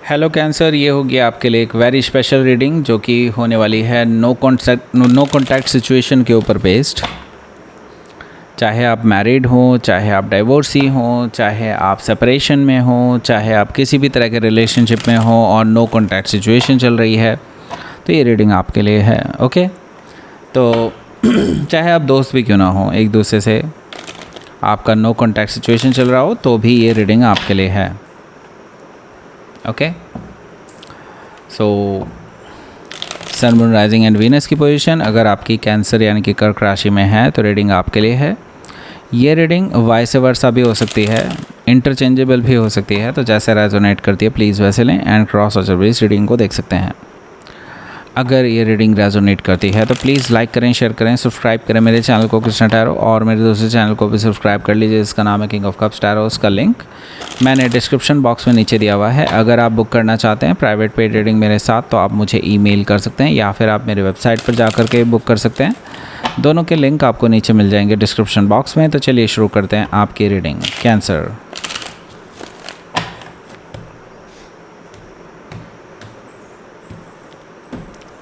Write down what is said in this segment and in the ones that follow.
Hello cancer, ये होगी आपके लिए एक वेरी स्पेशल रीडिंग जो कि होने वाली है नो कॉन्टैक्ट सिचुएशन के ऊपर बेस्ड। चाहे आप मैरिड हों, चाहे आप डाइवोर्सी हों, चाहे आप सेपरेशन में हों, चाहे आप किसी भी तरह के रिलेशनशिप में हों और नो कॉन्टैक्ट सिचुएशन चल रही है, तो ये रीडिंग आपके लिए है। ओके, तो चाहे आप दोस्त भी क्यों ना हो, एक दूसरे से आपका नो कॉन्टैक्ट सिचुएशन चल रहा हो, तो भी ये रीडिंग आपके लिए है। Okay, so sun, moon, rising and Venus की पोजीशन अगर आपकी कैंसर यानी कि कर्क राशि में है तो रीडिंग आपके लिए है। ये रीडिंग वाइस वर्सा भी हो सकती है, इंटरचेंजेबल भी हो सकती है, तो जैसे रेजोनेट करती है प्लीज़ वैसे लें एंड क्रॉस ऑब्जर्वेस रीडिंग को देख सकते हैं। अगर ये रीडिंग रेजोनेट करती है तो प्लीज़ लाइक करें, शेयर करें, सब्सक्राइब करें मेरे चैनल को कृष्णा टैरो, और मेरे दूसरे चैनल को भी सब्सक्राइब कर लीजिए, इसका नाम है किंग ऑफ कप्स टैरो। उसका लिंक मैंने डिस्क्रिप्शन बॉक्स में नीचे दिया हुआ है। अगर आप बुक करना चाहते हैं प्राइवेट पेड रीडिंग मेरे साथ, तो आप मुझे ईमेल कर सकते हैं या फिर आप मेरे वेबसाइट पर जा कर के बुक कर सकते हैं। दोनों के लिंक आपको नीचे मिल जाएंगे डिस्क्रिप्शन बॉक्स में। तो चलिए शुरू करते हैं आपकी रीडिंग। कैंसर,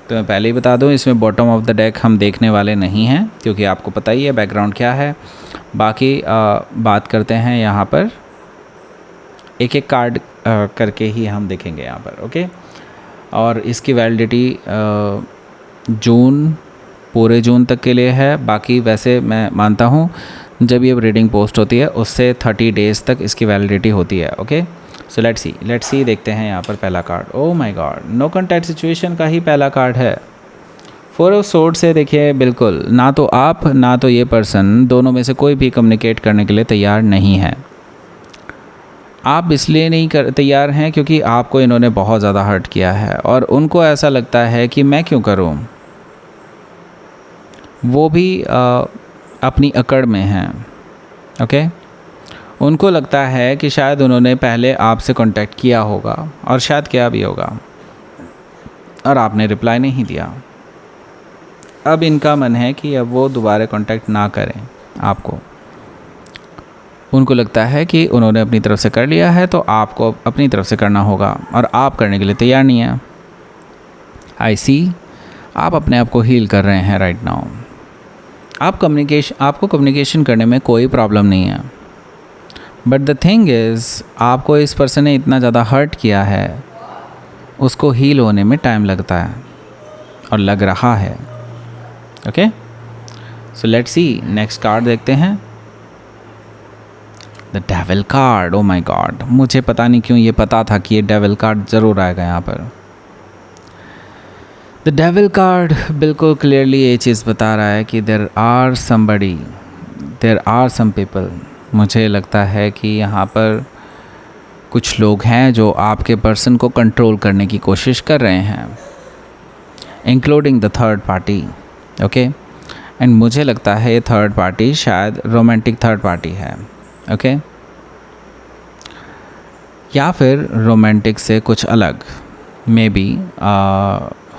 तो मैं पहले ही बता दूं, इसमें बॉटम ऑफ द डेक हम देखने वाले नहीं हैं क्योंकि आपको पता ही है बैकग्राउंड क्या है। बाकी बात करते हैं यहाँ पर एक एक कार्ड करके ही हम देखेंगे यहाँ पर। ओके, और इसकी वैलिडिटी जून, पूरे जून तक के लिए है। बाकी वैसे मैं मानता हूँ जब ये रीडिंग पोस्ट होती है उससे 30 डेज़ तक इसकी वैलिडिटी होती है। ओके, सो लेट्स सी देखते हैं यहाँ पर पहला card. Oh my God, no contact situation का ही पहला कार्ड है। 4 ऑफ सोर्ड से देखिए, बिल्कुल ना तो आप ना तो ये पर्सन, दोनों में से कोई भी कम्युनिकेट करने के लिए तैयार नहीं है। आप इसलिए नहीं तैयार हैं क्योंकि आपको इन्होंने बहुत ज़्यादा हर्ट किया है और उनको ऐसा लगता है कि मैं क्यों करूं। वो भी अपनी अकड़ में हैं। ओके, उनको लगता है कि शायद उन्होंने पहले आपसे कांटेक्ट किया होगा और शायद किया भी होगा और आपने रिप्लाई नहीं दिया। अब इनका मन है कि अब वो दोबारा कांटेक्ट ना करें आपको। उनको लगता है कि उन्होंने अपनी तरफ से कर लिया है तो आपको अपनी तरफ से करना होगा और आप करने के लिए तैयार नहीं है। आई सी, आप अपने आप को हील कर रहे हैं राइट नाउ। आपको कम्युनिकेशन करने में कोई प्रॉब्लम नहीं है, बट द थिंग इज़ आपको इस पर्सन ने इतना ज़्यादा हर्ट किया है, उसको हील होने में टाइम लगता है और लग रहा है। Okay, so let's see next card देखते हैं। The devil card. Oh my God, मुझे पता नहीं क्यों ये पता था कि ये डेविल कार्ड ज़रूर आएगा यहाँ पर। द डेविल कार्ड बिल्कुल क्लियरली ये चीज़ बता रहा है कि देर आर सम पीपल। मुझे लगता है कि यहाँ पर कुछ लोग हैं जो आपके पर्सन को कंट्रोल करने की कोशिश कर रहे हैं, including the third party. Okay, and मुझे लगता है ये थर्ड पार्टी शायद रोमांटिक थर्ड पार्टी है। ओके, या फिर रोमांटिक से कुछ अलग, मे बी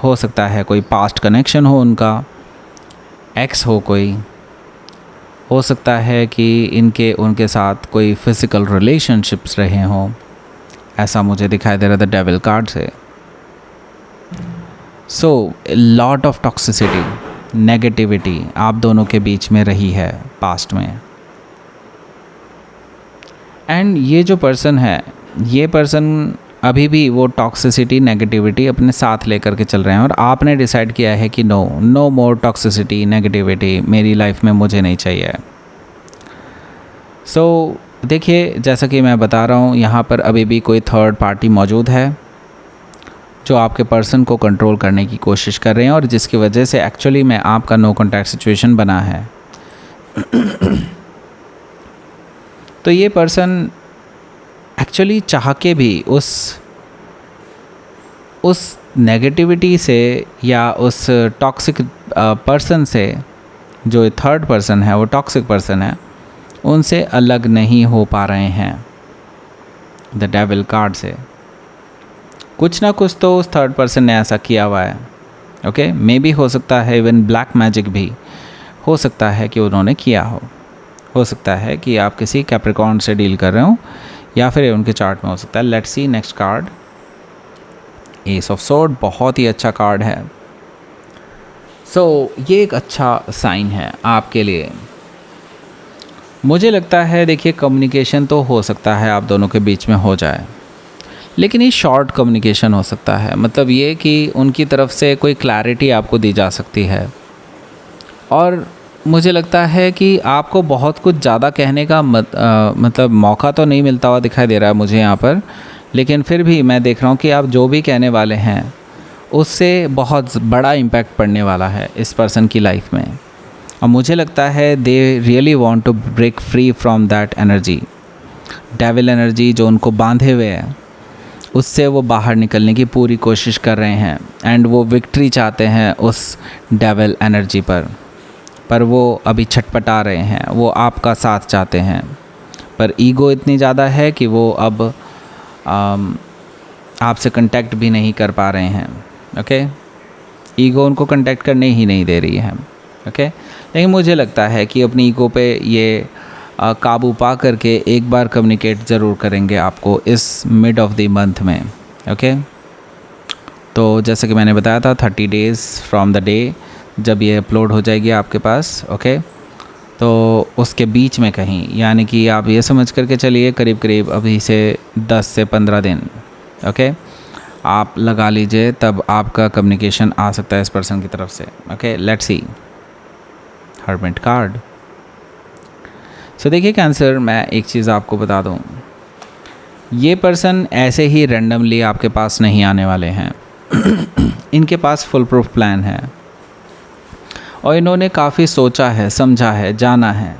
हो सकता है कोई पास्ट कनेक्शन हो, उनका एक्स हो, कोई हो सकता है कि उनके साथ कोई फिज़िकल रिलेशनशिप्स रहे हों। ऐसा मुझे दिखाई दे रहा था डेविल कार्ड से। So lot of toxicity, negativity आप दोनों के बीच में रही है पास्ट में। एंड ये जो पर्सन है, ये पर्सन अभी भी वो टॉक्सिसिटी, नेगेटिविटी अपने साथ लेकर के चल रहे हैं और आपने डिसाइड किया है कि नो मोर टॉक्सिसिटी, नेगेटिविटी मेरी लाइफ में मुझे नहीं चाहिए। सो देखिए, जैसा कि मैं बता रहा हूँ, यहाँ पर अभी भी कोई थर्ड पार्टी मौजूद है जो आपके पर्सन को कंट्रोल करने की कोशिश कर रहे हैं और जिसकी वजह से एक्चुअली में आपका नो कॉन्टैक्ट सिचुएशन बना है। तो ये पर्सन एक्चुअली चाह के भी उस नेगेटिविटी से या उस टॉक्सिक पर्सन से, जो थर्ड पर्सन है वो टॉक्सिक पर्सन है, उनसे अलग नहीं हो पा रहे हैं द डेविल कार्ड से। कुछ ना कुछ तो उस थर्ड पर्सन ने ऐसा किया हुआ है। ओके, मे बी हो सकता है इवन ब्लैक मैजिक भी हो सकता है कि उन्होंने किया हो सकता है कि आप किसी कैप्रिकॉर्न से डील कर रहे हो या फिर उनके चार्ट में हो सकता है। Let's C next card. S of sword बहुत ही अच्छा कार्ड है। ये एक अच्छा साइन है आपके लिए। मुझे लगता है देखिए कम्युनिकेशन तो हो सकता है आप दोनों के बीच में हो जाए, लेकिन ये शॉर्ट कम्युनिकेशन हो सकता है। मतलब ये कि उनकी तरफ से कोई क्लैरिटी आपको दी जा सकती है, और मुझे लगता है कि आपको बहुत कुछ ज़्यादा कहने का मतलब मौका तो नहीं मिलता हुआ दिखाई दे रहा है मुझे यहाँ पर, लेकिन फिर भी मैं देख रहा हूँ कि आप जो भी कहने वाले हैं उससे बहुत बड़ा इम्पैक्ट पड़ने वाला है इस पर्सन की लाइफ में। और मुझे लगता है they really want to break free from that energy, devil energy जो उनको बांधे हुए है, उससे वो बाहर निकलने की पूरी कोशिश कर रहे हैं। एंड वो विक्ट्री चाहते हैं उस डेविल एनर्जी पर वो अभी छटपटा रहे हैं। वो आपका साथ चाहते हैं, पर ईगो इतनी ज़्यादा है कि वो अब आपसे कांटेक्ट भी नहीं कर पा रहे हैं। ओके, ईगो उनको कांटेक्ट करने ही नहीं दे रही है। ओके, लेकिन मुझे लगता है कि अपनी ईगो पे ये काबू पा करके एक बार कम्युनिकेट ज़रूर करेंगे आपको इस मिड ऑफ द मंथ में। ओके, तो जैसे कि मैंने बताया था 30 डेज़ फ्रॉम द डे जब ये अपलोड हो जाएगी आपके पास। ओके, तो उसके बीच में कहीं, यानी कि आप ये समझ करके चलिए करीब करीब अभी से 10 से 15 दिन ओके आप लगा लीजिए, तब आपका कम्युनिकेशन आ सकता है इस पर्सन की तरफ से। Okay, let's see hermit card. So देखिए कैंसर, मैं एक चीज़ आपको बता दूं, ये पर्सन ऐसे ही रैंडमली आपके पास नहीं आने वाले हैं। इनके पास फुल प्रूफ प्लान है और इन्होंने काफ़ी सोचा है, समझा है, जाना है,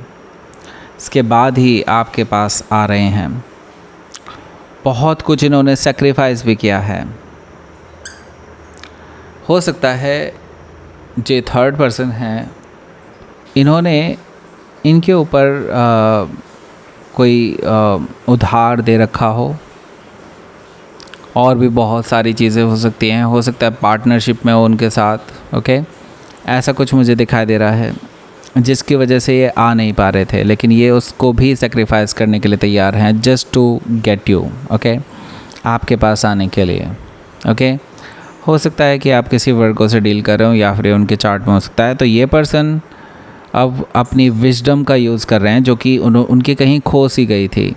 इसके बाद ही आपके पास आ रहे हैं। बहुत कुछ इन्होंने सेक्रीफाइस भी किया है। हो सकता है जो थर्ड पर्सन हैं इन्होंने इनके ऊपर कोई उधार दे रखा हो, और भी बहुत सारी चीज़ें हो सकती हैं। हो सकता है पार्टनरशिप में हो उनके साथ। ओके, ऐसा कुछ मुझे दिखाई दे रहा है जिसकी वजह से ये आ नहीं पा रहे थे, लेकिन ये उसको भी सेक्रीफाइस करने के लिए तैयार हैं just to get you. Okay, आपके पास आने के लिए। ओके, हो सकता है कि आप किसी वर्गों से डील कर रहे हो या फिर उनके चार्ट में हो सकता है। तो ये पर्सन अब अपनी विजडम का यूज़ कर रहे हैं जो कि उनकी कहीं खो सी गई थी,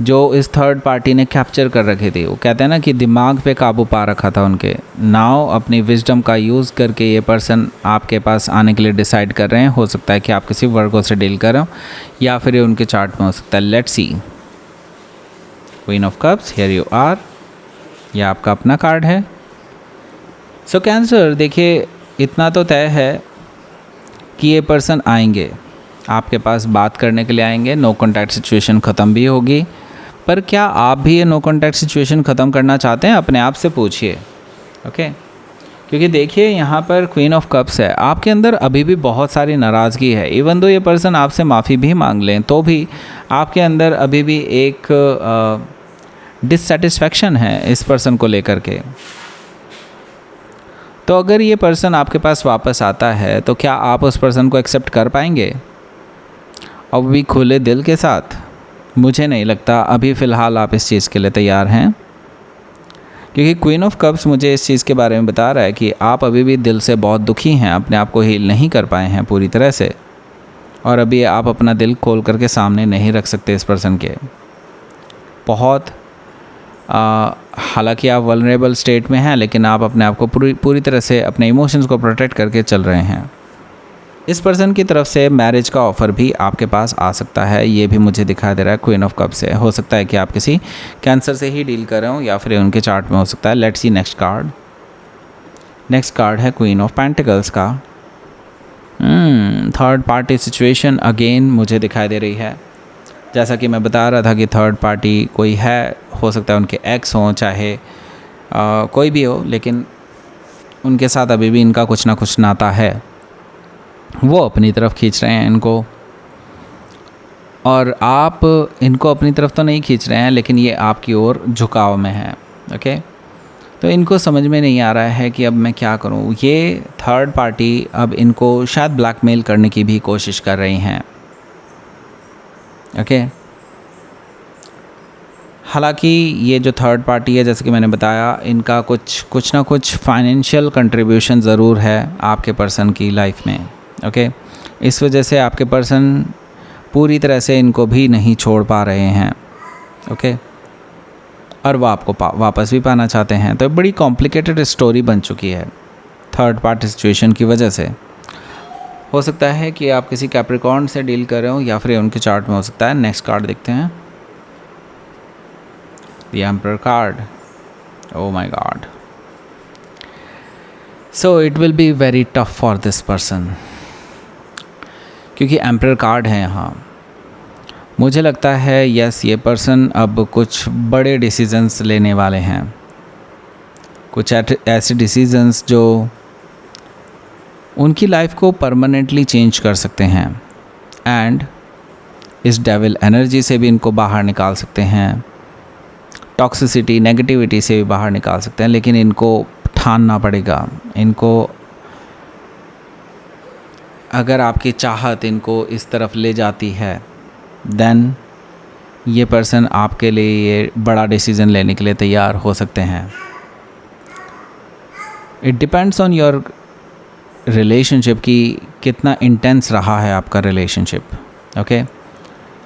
जो इस थर्ड पार्टी ने कैप्चर कर रखी थी। वो कहते हैं ना कि दिमाग पे काबू पा रखा था उनके। नाउ अपनी विजडम का यूज़ करके ये पर्सन आपके पास आने के लिए डिसाइड कर रहे हैं। हो सकता है कि आप किसी वर्गों से डील कर रहे हो या फिर ये उनके चार्ट में हो सकता है। Let's see queen of cups, here you are. ये आपका अपना कार्ड है। सो कैंसर, देखिए इतना तो तय है कि ये पर्सन आएंगे आपके पास, बात करने के लिए आएंगे। नो कॉन्टैक्ट सिचुएशन ख़त्म भी होगी, पर क्या आप भी ये नो कॉन्टैक्ट सिचुएशन ख़त्म करना चाहते हैं? अपने आप से पूछिए। ओके, क्योंकि देखिए यहाँ पर क्वीन ऑफ कप्स है, आपके अंदर अभी भी बहुत सारी नाराज़गी है। इवन दो ये पर्सन आपसे माफ़ी भी मांग लें तो भी आपके अंदर अभी भी एक डिससेटिस्फैक्शन है इस पर्सन को लेकर के। तो अगर ये पर्सन आपके पास वापस आता है तो क्या आप उस पर्सन को एक्सेप्ट कर पाएंगे अब भी खुले दिल के साथ? मुझे नहीं लगता अभी फ़िलहाल आप इस चीज़ के लिए तैयार हैं, क्योंकि क्वीन ऑफ कप्स मुझे इस चीज़ के बारे में बता रहा है कि आप अभी भी दिल से बहुत दुखी हैं, अपने आप को हील नहीं कर पाए हैं पूरी तरह से, और अभी आप अपना दिल खोल करके सामने नहीं रख सकते इस पर्सन के। बहुत हालांकि आप वल्नरेबल स्टेट में हैं, लेकिन आप अपने आप को पूरी तरह से अपने इमोशंस को प्रोटेक्ट करके चल रहे हैं। इस पर्सन की तरफ से मैरिज का ऑफ़र भी आपके पास आ सकता है, ये भी मुझे दिखाई दे रहा है क्वीन ऑफ कप से। हो सकता है कि आप किसी कैंसर से ही डील कर रहे हो या फिर उनके चार्ट में हो सकता है। Let's C next card. Next card है क्वीन ऑफ पेंटिकल्स का। थर्ड पार्टी सिचुएशन अगेन मुझे दिखाई दे रही है। जैसा कि मैं बता रहा था कि थर्ड पार्टी कोई है, हो सकता है उनके एक्स हों, चाहे कोई भी हो, लेकिन उनके साथ अभी भी इनका कुछ ना कुछ नाता है। वो अपनी तरफ खींच रहे हैं इनको, और आप इनको अपनी तरफ तो नहीं खींच रहे हैं, लेकिन ये आपकी ओर झुकाव में है। ओके, तो इनको समझ में नहीं आ रहा है कि अब मैं क्या करूं। ये थर्ड पार्टी अब इनको शायद ब्लैकमेल करने की भी कोशिश कर रही हैं। ओके, हालांकि ये जो थर्ड पार्टी है, जैसे कि मैंने बताया, इनका कुछ ना कुछ फाइनेंशियल कंट्रीब्यूशन ज़रूर है आपके पर्सन की लाइफ में। ओके, इस वजह से आपके पर्सन पूरी तरह से इनको भी नहीं छोड़ पा रहे हैं। ओके, और वो आपको वापस भी पाना चाहते हैं। तो बड़ी कॉम्प्लिकेटेड स्टोरी बन चुकी है थर्ड पार्टी सिचुएशन की वजह से। हो सकता है कि आप किसी कैप्रिकॉर्न से डील कर रहे हो या फिर उनके चार्ट में हो सकता है। नेक्स्ट कार्ड देखते हैं, the emperor card. Oh my God, so it will be very tough for this person, क्योंकि एम्परर कार्ड है यहाँ। मुझे लगता है यस, ये पर्सन अब कुछ बड़े डिसीजंस लेने वाले हैं, कुछ ऐसे डिसीजंस जो उनकी लाइफ को परमानेंटली चेंज कर सकते हैं, एंड इस डेविल एनर्जी से भी इनको बाहर निकाल सकते हैं, टॉक्सिसिटी, नेगेटिविटी से भी बाहर निकाल सकते हैं। लेकिन इनको ठानना पड़ेगा। इनको, अगर आपकी चाहत इनको इस तरफ ले जाती है, देन ये पर्सन आपके लिए ये बड़ा डिसीज़न लेने के लिए तैयार हो सकते हैं। It depends on your relationship कि कितना इंटेंस रहा है आपका रिलेशनशिप। ओके,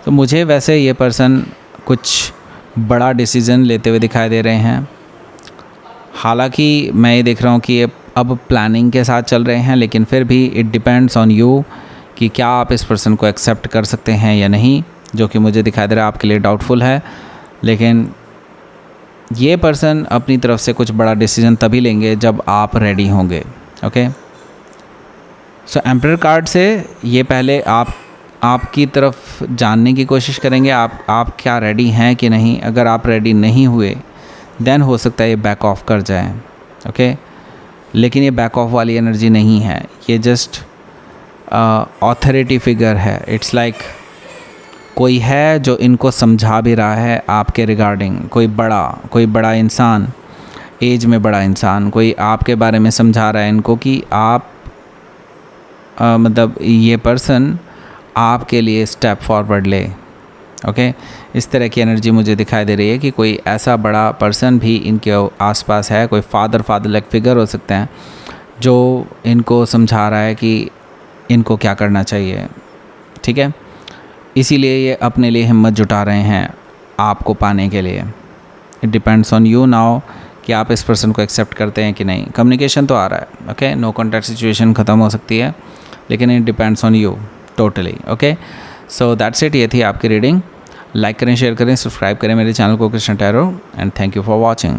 तो मुझे वैसे ये पर्सन कुछ बड़ा डिसीज़न लेते हुए दिखाई दे रहे हैं। हालांकि मैं ये देख रहा हूँ कि ये अब प्लानिंग के साथ चल रहे हैं, लेकिन फिर भी इट डिपेंड्स ऑन यू कि क्या आप इस पर्सन को एक्सेप्ट कर सकते हैं या नहीं, जो कि मुझे दिखाई दे रहा है आपके लिए डाउटफुल है। लेकिन ये पर्सन अपनी तरफ से कुछ बड़ा डिसीजन तभी लेंगे जब आप रेडी होंगे। ओके, सो एम्परर कार्ड से ये पहले आपकी तरफ जानने की कोशिश करेंगे, आप क्या रेडी हैं कि नहीं। अगर आप रेडी नहीं हुए, देन हो सकता है ये बैक ऑफ कर जाए। ओके, लेकिन ये बैक ऑफ वाली एनर्जी नहीं है, ये जस्ट ऑथोरिटी फिगर है। इट्स लाइक कोई है जो इनको समझा भी रहा है आपके रिगार्डिंग, कोई बड़ा इंसान, एज में बड़ा इंसान, कोई आपके बारे में समझा रहा है इनको कि आप मतलब ये पर्सन आपके लिए स्टेप फॉरवर्ड ले। ओके, इस तरह की एनर्जी मुझे दिखाई दे रही है कि कोई ऐसा बड़ा पर्सन भी इनके आसपास है, कोई फादर लाइक फिगर हो सकते हैं, जो इनको समझा रहा है कि इनको क्या करना चाहिए। ठीक है, इसीलिए ये अपने लिए हिम्मत जुटा रहे हैं आपको पाने के लिए। It depends on you now कि आप इस पर्सन को एक्सेप्ट करते हैं कि नहीं। कम्युनिकेशन तो आ रहा है। ओके, नो कॉन्टैक्ट सिचुएशन ख़त्म हो सकती है, लेकिन it depends on you totally. Okay, so that's it. ये थी आपकी रीडिंग। लाइक करें, शेयर करें, सब्सक्राइब करें मेरे चैनल को Krishna tarot, and thank you for watching.